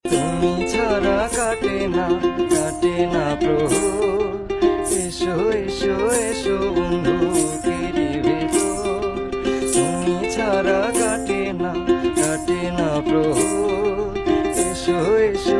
তুমি ছাড়া কাটে না প্রভু। এসো এসো এসো বন্ধু কেরি ভেতর। তুমি ছাড়া কাটে না প্রভু। এসো এসো